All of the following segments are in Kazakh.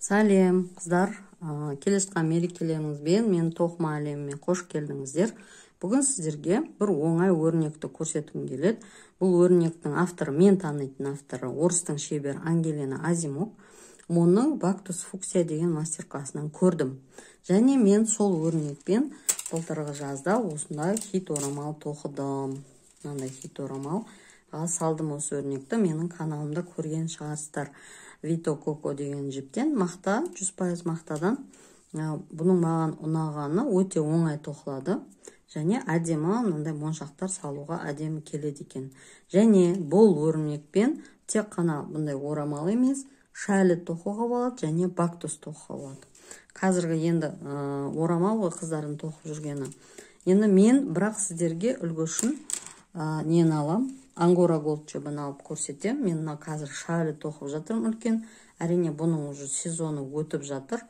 Сәлем, қыздар. Келе жатқан мерекелеріңізбен мен тоқыма әлеміме қош келдіңіздер. Бүгін сіздерге бір оңай өрнекті көрсеткім келеді. Бұл өрнектің авторы, мен танитын авторы, орыстың шебері Ангелина Азимок. Оның Бактус Фуксия деген мастер-классынан көрдім. Және мен сол өрнекпен былтырғы жазда осындай хит орамал тоқыдым. Мынандай хит орамал салдым осы өрнекті. Менің каналымда көрген шығарсыздар. Вито Коко деген жіптен мақта, 100% мақтадан. Бұның маған ұнағаны өте оңай тоқылады. Және әдемі мынандай моншақтар салуға әдемі келеді екен. Және бұл өрнекпен тек қана бұндай орамал емес, шәлі тоқуға болады және бактус тоқуға болады. Қазіргі енді орамал ғой қыздардың тоқып жүргені. Енді мен бірақ сіздерге үлгі үшін нені алам? Ангора голд жібін алып көрсетем. Мен қазір шәлі тоқып жатырмын үлкен. Әрине бұның уже сезоны өтіп жатыр.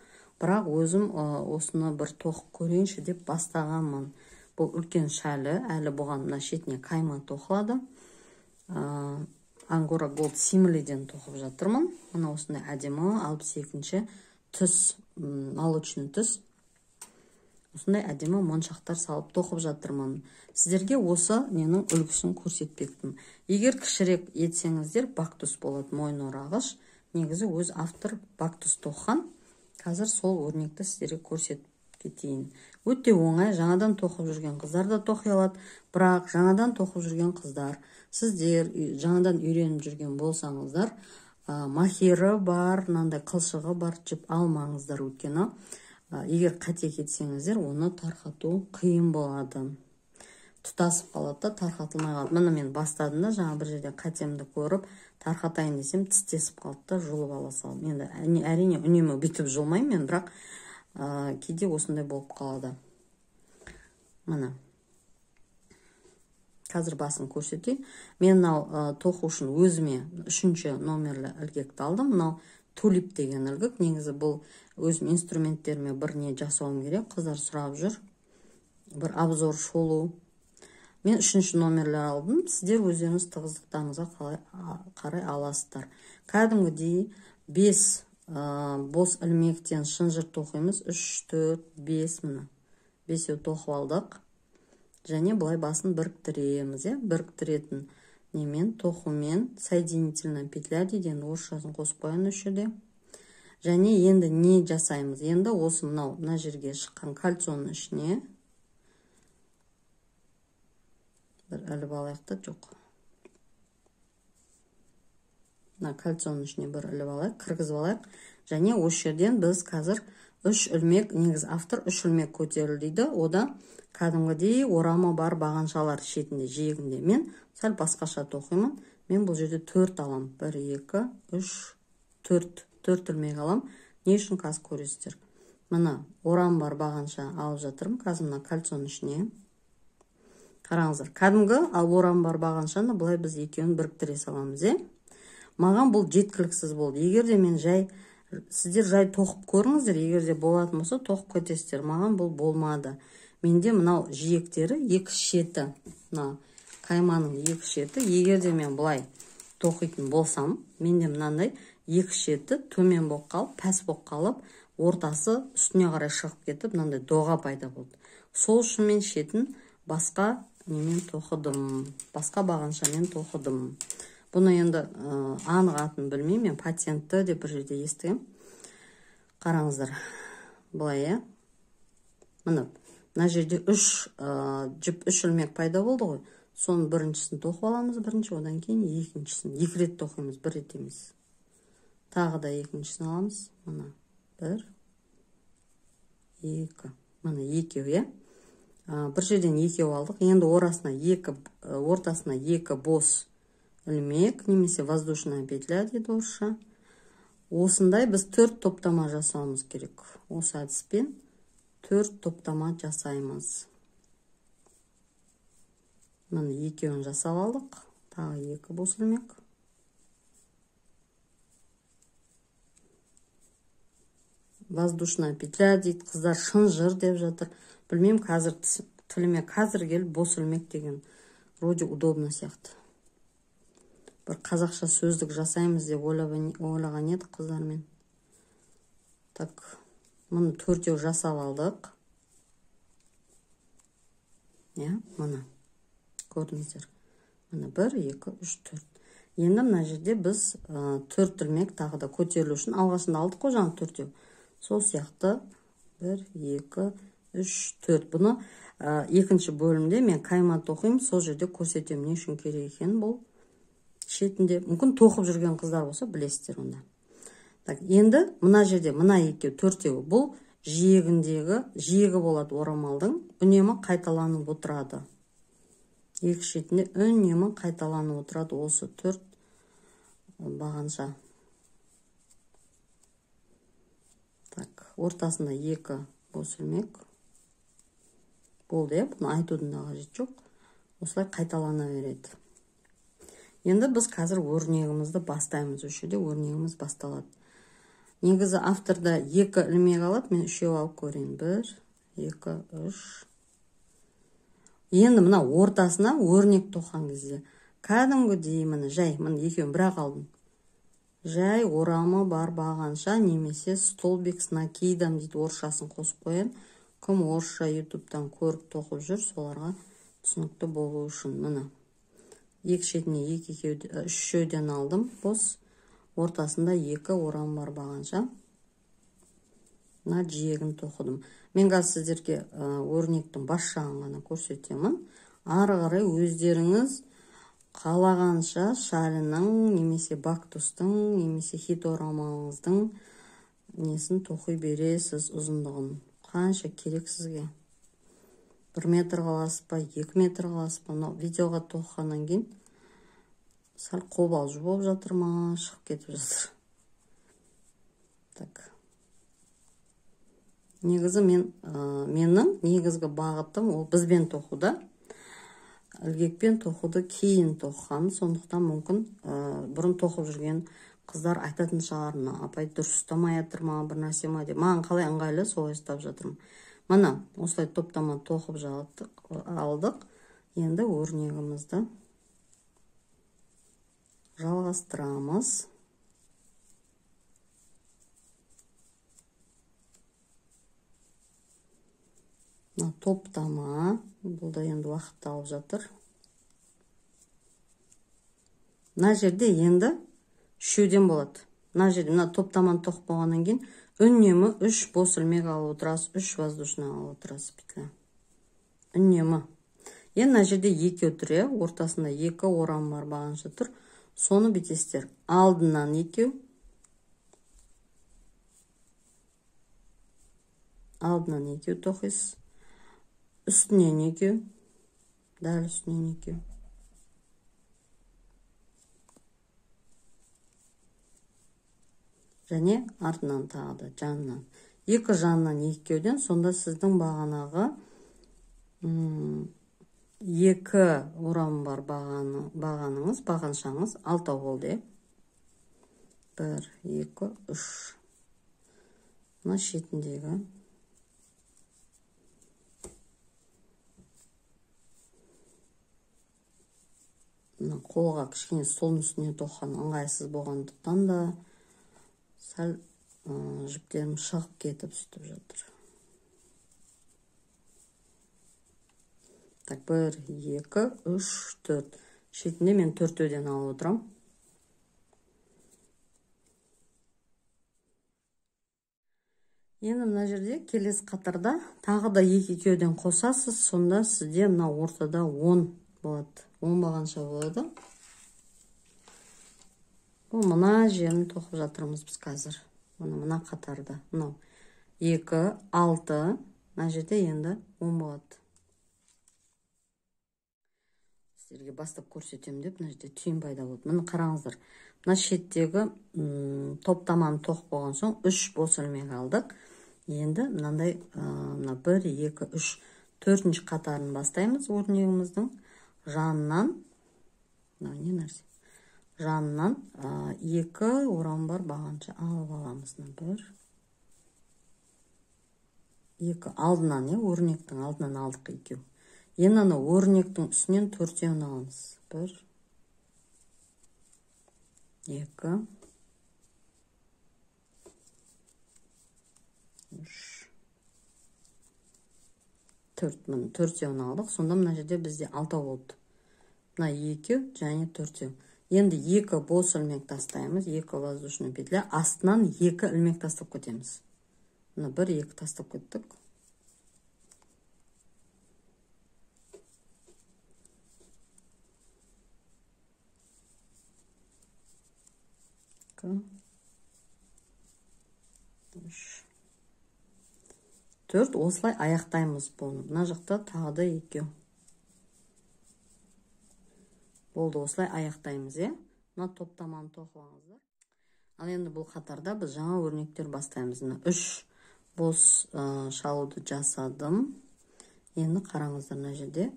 Бірақ өзім осыны бір тоқып көрейінші деп бастағанмын. Бұл үлкен шәлі, әлі бұған мына шетіне қайма тоқылады. Ангора голд симлиден тоқып жатырмын. Мына осындай әдемі 62-ші түс, молочный түс. Осындай әдемі моншақтар салып тоқып жатырмын. Сіздерге осы ненің үлгісін көрсетпекпін. Егер кішірек етсеңіздер, бактус болады, мойын орағыш. Негізі өз автор бактус тоққан. Қазір сол өрнекті сіздерге көрсетіп кетейін. Өте оңай, жаңадан тоқып жүрген қыздар да тоқи алады. Бірақ жаңадан тоқып жүрген қыздар, сіздер жаңадан үйреніп жүрген болсаңыздар, махері бар, мынандай қылшығы бар жіп алмаңыздар, өйткені егер қате кетсеңіздер, оны тарқату қиын болады. Тұтасып қалады да, тарқатылмай қалады. Міне мен бастадым да, жаңа бір жерде қатемді көріп, тарқатайын десем, тістесіп қалды да, жұлып ала салдым. Енді әрине үнемі бүйтіп жұлмаймын мен, бірақ кейде осындай болып қалады. Міне. Қазір басын көрсетейін. Мен мынау тоқу үшін өзіме 3-ші номерлі ілгекті алдым. Мынау тулип деген ілгік. Негізі бұл өзім инструменттеріме бір не жасауым керек. Қыздар сұрап жүр. Бір обзор шолу. Мен 3-ші номерлер алдым. Сіздер өздеріңіз тығыздықтарыңызға қарай аласыздар. Кәдімгідей 5 бос ілмектен шынжыр тоқимыз. 3, 4, 5 міне. 5-еу тоқып алдық. Және бұлай басын біріктіреміз. Біріктіретін немен, тоқумен, соединительная петля дейді. Орысшасын қосып қояйын осы жерде. Және енді не жасаймыз? Енді осы мына жерге шыққан кольцоның ішіне бір іліп алайық, жоқ. Мына кольцоның ішіне бір іліп алайық, кіргізіп алайық. Және осы жерден біз қазір 3 ілмек, негіз автор 3 ілмек көтерілдейді. Ода кәдімгідей орама бар бағаншалар шетінде, жиегінде. Мен сәл басқаша тоқимын. Мен бұл жерде 4 алам. 1, 2, 3, 4 ілмек алам. Не үшін қазір көресіздер? Мына орам бар бағанша алып жатырмын. Қазір мына кольцоның ішіне. Қараңыздар. Кәдімгі орам бар бағаншаны бұлай біз екеуін біріктіре саламыз. Маған бұл жеткіліксіз болды. Егер де мен сіздер жай тоқып көріңіздер, егер де болатын болса тоқып кетесіздер. Маған бұл болмады. Менде мынау жиектері 2 шеті, мына қайманың 2 шеті. Егер де мен бұлай тоқитын болсам, менде мынандай 2 шеті төмен болып қалып, пәс болып қалып, ортасы үстіне қарай шығып кетіп, мынандай доға пайда болды. Сол үшін мен шетін басқа немен тоқыдым, басқа бағаншамен тоқыдым. Бұны енді анық атын білмеймін, мен патентті деп бір жерде естігем. Қараңыздар, бұлай, мына жерде 3 ілмек пайда болды ғой. Соның біріншісін тоқып аламыз, одан кейін екіншісін. 2 рет тоқимыз, 1 рет емес. Тағы да екіншісін аламыз. Мына 1, 2. Мына 2, бір жерден 2 алдық. Енді ортасына 2 бос ілмек, немесе воздушная петля дейді орысша. Осындай біз 4 топтама жасауымыз керек. Осы әдіспен 4 топтама жасаймыз. Мына 2-ін жасап алдық. Тағы 2 бос ілмек. Воздушная петля дейді, қыздар шынжыр деп жатыр. Білмеймін, қазір тіліме қазір келіп бос ілмек деген вроде удобно сияқты. Бір қазақша сөздік жасаймыз деп ойлаған еді қыздармен. Так, мұны төртеу жасап алдық. Мұны көрдіңіздер. Мұны 1, 2, 3, 4. Енді мына жерде біз 4 ілмек тағы да көтерілу үшін алғашында алдық қой жаңа төртеу. Сол сияқты 1, 2, 3, 4. Бұны екінші бөлімде мен қаймат оқимын, сол жерде көрсетемін не үшін керек екен бұл шетінде. Мүмкін тоқып жүрген қыздар болса білесіздер онда. Так, енді мына жерде мына екеу төртеуі бұл жиегі болады орамалдың, үнемі қайталанып отырады. Екі шетінде үнемі қайталанып отырады осы 4 бағанша. Так, ортасында 2 бос ілмек. Болды, бұны айтудың да қажеті жоқ. Осылай қайталана береді. Енді біз қазір өрнегімізді бастаймыз. Үш жерде өрнегіміз басталады. Негізі авторда 2 ілмек алады, мен 3 алып көрейін. 1, 2, 3. Енді мына ортасына өрнек тоққан кезде кәдімгідей міне жай, міне екеуін бірақ алдым. Жай орамы бар бағанша немесе столбик с накидом дейді, орысшасын қосып қояйын. Кім орысша ютубтан көріп тоқып жүр, соларға түсінікті болу үшін міне. Екі шетіне 3-ден алдым, бос. Ортасында 2 орам бар бағанша. Мына жиегін тоқыдым. Мен қазір сіздерге өрнектің бас жағын ғана көрсетемін. Ары қарай өздеріңіз қалағанша шалының, немесе бактустың, немесе хит орамалыңыздың несін тоқи бересіз, ұзындығын. Қанша керек сізге? 1 метр қаласыз ба, 2 метр қаласыз ба? Видеоға тоққаннан кейін сәл қобалжу болып жатыр ма, шығып кетіп жатыр. Так. Негізі менің негізгі бағытым ол бізбен тоқуда. Ілгекпен тоқуды кейін тоққан, сондықтан мүмкін бұрын тоқып жүрген қыздар айтатын шығар, апай дұрыс ұстамай жатыр ма, бір нәрсе ма деп. Маған қалай ыңғайлы, солай ұстап жатырмын. Мына осылай топтама тоқып алдық. Енді өрнегімізді жалғастырамыз. Топтама, бұл да енді уақытты алып жатыр. Мына жерде енді 3-ден болады. Мына жерде мына топтаманы тоқып болғаннан кейін үнемі 3 бос ілмек алып отырасыз, 3 воздушный алып отырасыз петля. Үнемі. Енді мына жерде 2 тұр, ортасында 2 орам бар бағанша тұр. Соны бітесіздер. Алдынан 2. Алдынан 2 тоқисыз. Үстінен 2. Дәл үстінен 2. Және артынан тағы да жанынан. 2 жанынан 2-ден, сонда сіздің бағанағы 2 орам бар бағаныңыз, бағаншаңыз 6 болды. 1, 2, 3. Мына шетіндегі қолға кішкене столдың үстіне тоққан ыңғайсыз болғандықтан да сәл жіптерім шығып кетіп сөйтіп жатыр. Так, 1, 2, 3, 4. Шетінде мен 4-ден алып отырам. Енді мына жерде келесі қатарда тағы да 2-2-ден қосасыз, сонда сізде мына ортада 10 болады. 10 бағанша болады. Бұл мына жерін тоқып жатырмыз біз қазір. Мына қатарда. 2, 6. Мына жерде енді 10 болады. Сіздерге бастап көрсетемін деп, мына жерде түйін пайда болды. Мына қараңыздар. Мына шеттегі топтаманы тоқып болған соң 3 бос ілмек алдық. Енді мынандай 1, 2, 3, 4-ші қатарын бастаймыз өрнегіміздің. Жанынан, не нәрсе? Жанынан 2 орам бар бағанша алып аламыз. 1, 2, алдынан, өрнектің алдынан алдық 2. Енді өрнектің үстінен 4-тен аламыз. 1, 2, 4 төртеуін алдық. Сонда мына жерде бізде 6 болды. Мына 2 және 4. Енді 2 бос ілмек тастаймыз. 2 воздушный петля. Астынан 2 ілмек тастап кетеміз. Мына 1, 2 тастап кеттік. Төрт, осылай аяқтаймыз бұны. Мына жақта тағы да 2. Болды, осылай аяқтаймыз, Мына топтаманы тоқып алыңыздар. Ал енді бұл қатарда біз жаңа өрнектер бастаймыз. 3 бос шалуды жасадым. Енді қараңыздар, мына жерде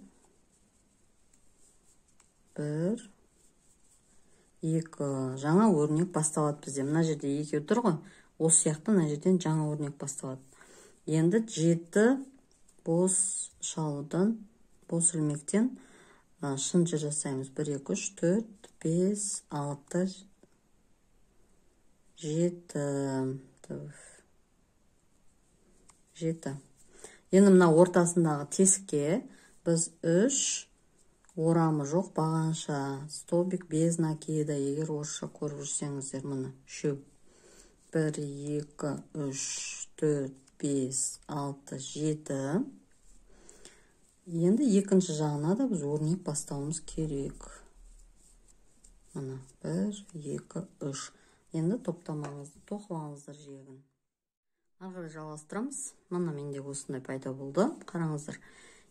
1, 2 жаңа өрнек басталады бізде. Мына жерде 2 тұр ғой. Осы сияқты мына жерден жаңа өрнек басталады. Енді 7 бос шалудан, бос ілмектен шынжыр жасаймыз. 1, 2, 3, 4, 5, 6, 7. Енді мына ортасындағы тесікке біз 3 орамы жоқ бағанша столбик без накида, егер орысша көріп жүрсеңіздер, мұны 3. 1, 2, 3, 4, 5, 6, 7. Енді екінші жағына да біз өрнек бастауымыз керек. Мұны 1, 2, 3. Енді топтамаңызды тоқылаңыздар жегін. Ағыры жаластырамыз. Мұна менде осындай пайда болды. Қараңыздар.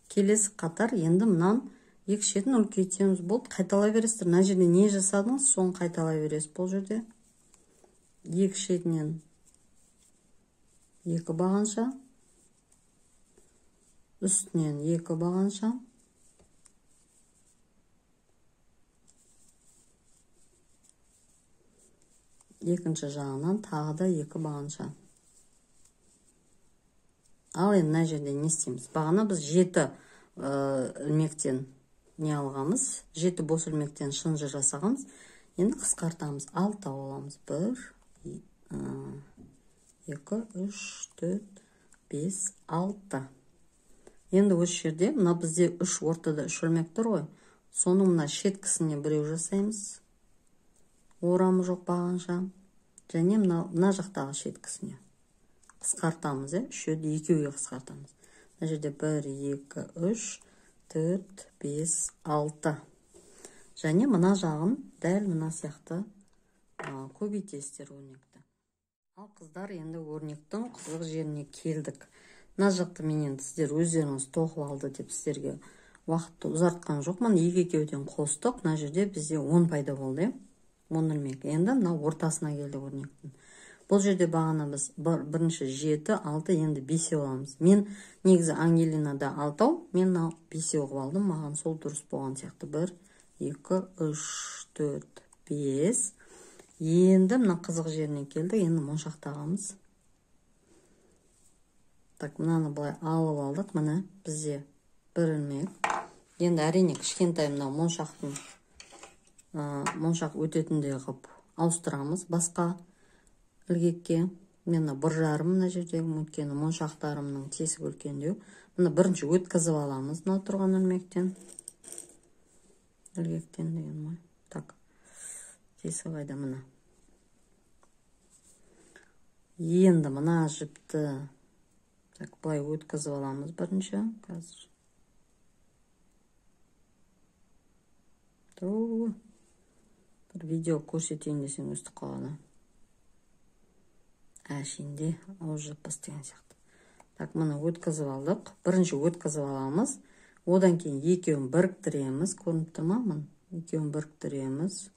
Келесі қатар енді мұнан екі шетін үлкейтеміз болды. Қайталай бересіздер. Мына жерде не жасадыңыз, соны қайталай бересіз. Бұл жерде екі шетінен 2 бағанша, үстінен 2 бағанша, екінші жағынан тағы да 2 бағанша. Ал енді мына жерде не істейміз? Бағана біз 7 ілмектен не алғамыз? 7 бос ілмектен шынжыр жасағамыз. Енді қысқартамыз. 6 аламыз. 1, 2, 3, 4, 5, 6. Енді осы жерде, мына бізде 3 ортада 3 ілмек тұр ғой. Соның мына шеткісіне біреу жасаймыз. Орамы жоқ бағанша. Және мына жақтағы шеткісіне қысқартамыз, 3-ді 2-ге қысқартамыз. Мына жерде 1, 2, 3, 4, 5, 6. Және мына жағын дәл мына сияқты көбейтесіздер өрнекті. Ал қыздар, енді өрнектің қызық жеріне келдік. Мына жақты менен сіздер өздеріңіз тоқып алды деп сіздерге уақытты ұзартқан жоқпын. 2-2-ден қостық. Мына жерде бізде 10 пайда болды. 10 ілмек. Енді мына ортасына келді өрнектің. Бұл жерде бағана біз бірінші 7, 6, енді 5 аламыз. Мен негізі Ангелинада 6, мен 5 оғып алдым. Маған сол дұрыс болған сияқты. 1, 2, 3, 4, 5. Енді мына қызық жеріне келді. Енді моншақ тағамыз. Так, мынаны былай алып алдық. Мына бізде бір ілмек. Енді әрине кішкентай мына моншақ өтетіндей қып ауыстырамыз басқа ілгекке. Мен 1,5 мына жердегі өткені моншақтарымның тесік үлкендеу. Мына бірінші өткізіп аламыз мына тұрған ілмектен. Ілгектен деген ма? Так. Тесік қайда мына. Енді мына жіпті так былай өткізіп аламыз бірінші. Қазір. Бір видео көрсетейін десең өстіп қалады. Әшінде ауыз жаппас деген сияқты. Так, мұны өткізіп алдық. Бірінші өткізіп аламыз. Одан кейін екеуін біріктіреміз. Көрініп тұр ма? Екеуін біріктіреміз.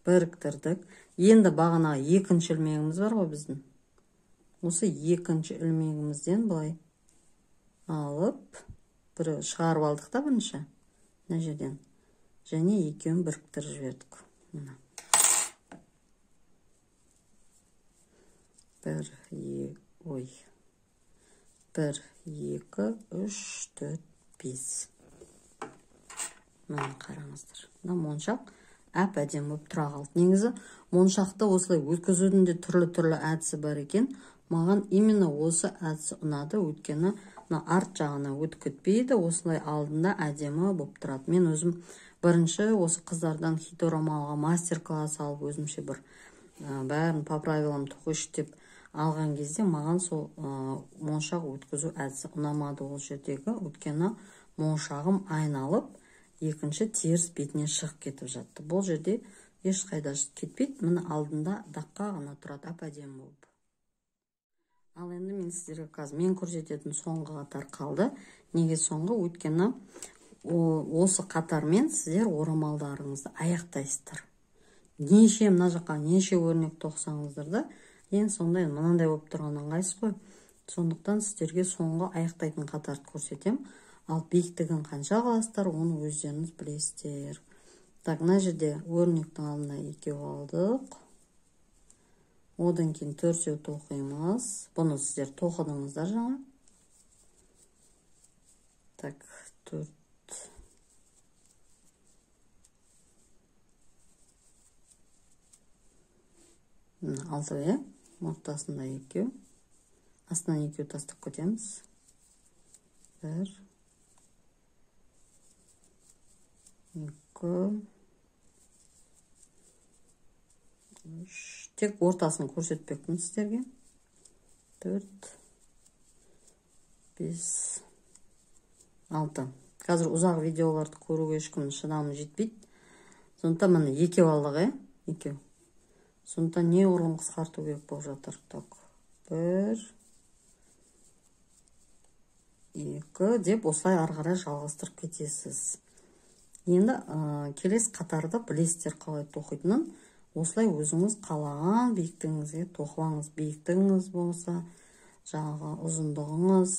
Біріктірдік. Енді бағана екінші ілмегіміз бар ғой біздің. Осы екінші ілмегімізден былай алып, бір шығарып алдық та бірінші. Мына жерден. Және екеуін біріктіріп жібердік. Мына. 1, 2, 3, 4, 5. Мына қараңыздар. Мына моншақ әп-әдем болып тұра қалды. Негізі моншақты осылай өткізудің де түрлі әдісі бар екен. Маған именно осы әдісі ұнады. Өйткені мына арт жағына өтіп кетпейді, осылай алдында әдемі болып тұрады. Мен өзім бірінші осы қыздардан хит орамалға мастер-класс алып, өзімше бір бәрін по правилам тоқишы деп алған кезде маған сол моншақ өткізу әдісі ұнамады ол жердегі. Өйткені моншағым айналып, екінші теріс бетіне шығып кетіп жатты. Бұл жерде ешқайда кетпейді. Міне алдында даққа ғана тұрады, әп-әдемі болып. Ал енді мен сіздерге қазір мен көрсететін соңғы қатар қалды. Неге соңғы? Өйткені осы қатармен сіздер орамалдарыңызды аяқтайсыздар. Неше мына жаққа неше өрнек тоқсаңыздар да, ең сондай мынандай болып тұрған ыңғайсыз ғой. Сондықтан сіздерге соңғы аяқтайтын қатарды көрсетем. Ал биіктігін қанша қаласыздар, оны өздеріңіз білесіздер. Так, мына жерде өрнектің алдына 2 алдық. Одан кейін 4 тоқимыз. Бұны сіздер тоқыдыңыздар жаңа. Так, 4. Алты, ортасында 2. Астынан 2 тастап кетеміз. 1, 2, 3. Тек ортасын көрсетпекпін сіздерге. 4, 5, 6. Қазір ұзақ видеоларды көруге ешкім шыдамы жетпейді. Сондықтан міне 2 алдық, 2. Сондықтан не орын қысқарту керек болып жатыр. Так, 1, 2 деп осылай ары қарай жалғастырып кетесіз. Енді келесі қатарды білесіздер қалай тоқитынын. Осылай өзіңіз қалаған биіктігіңізге тоқылаңыз. Биіктігіңіз болса, жаңағы ұзындығыңыз.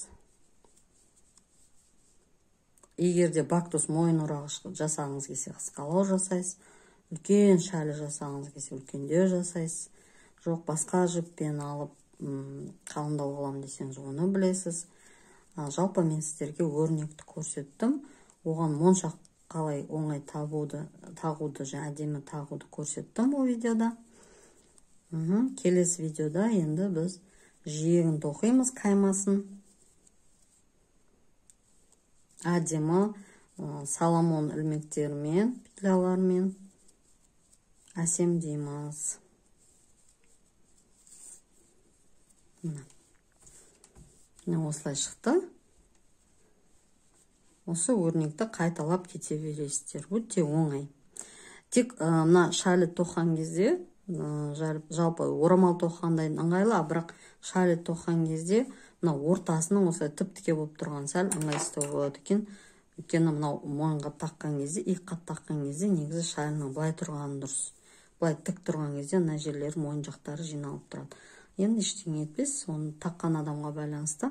Егер де бактус мойын орағыш жасағыңыз келсе, қысқалау жасайсыз. Үлкен шәлі жасағыңыз келсе, үлкендеу жасайсыз. Жоқ, басқа жіппен алып қалыңдау қылам десеңіз, оны білесіз. Жалпы мен сіздерге өрнекті көрсеттім. Оған моншақ қалай оңай тағуды және әдемі тағуды көрсеттім бұл видеода. Келесі видеода енді біз жиегін тоқимыз, қаймасын. Әдемі Соломон ілмектерімен, петлялармен әсемдейміз. Осылай шықты. Осы өрнекті қайталап кете бересіздер. Өте оңай. Тек мына шәлі тоққан кезде, жалпы орамал тоққандай ыңғайлы, бірақ шәлі тоққан кезде мына ортасының осылай тіп-тіке болып тұрған сәл ыңғайсыздау болады екен. Өйткені мынау мойынға таққан кезде, иыққа таққан кезде негізі шәлінің былай тұрғаны дұрыс. Былай тік тұрған кезде мына жерлері мойын жақтары жиналып тұрады. Енді ештеңе етпес, оны таққан адамға байланысты.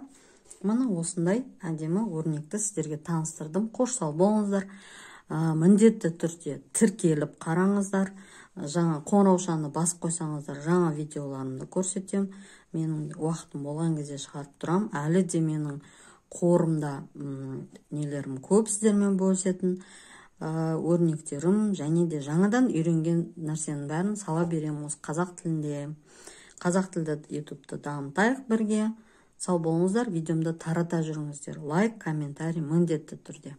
Мына осындай әдемі өрнекті сіздерге таныстырдым. Қош сау болыңыздар. Міндетті түрде тіркеліп қараңыздар. Жаңа қоңыраушаны басып қойсаңыздар, жаңа видеоларымды көрсетем. Менің уақытым болған кезде шығарып тұрам. Әлі де менің қорымда нелерім көп сіздермен бөлісетін өрнектерім, және де жаңадан үйренген нәрсенің бәрін сала берем осы қазақ тілінде. Қазақ тілді ютубты дамытайық бірге. Сау болыңыздар, видеомды тарата жүріңіздер. Лайк, комментарий міндетті түрде.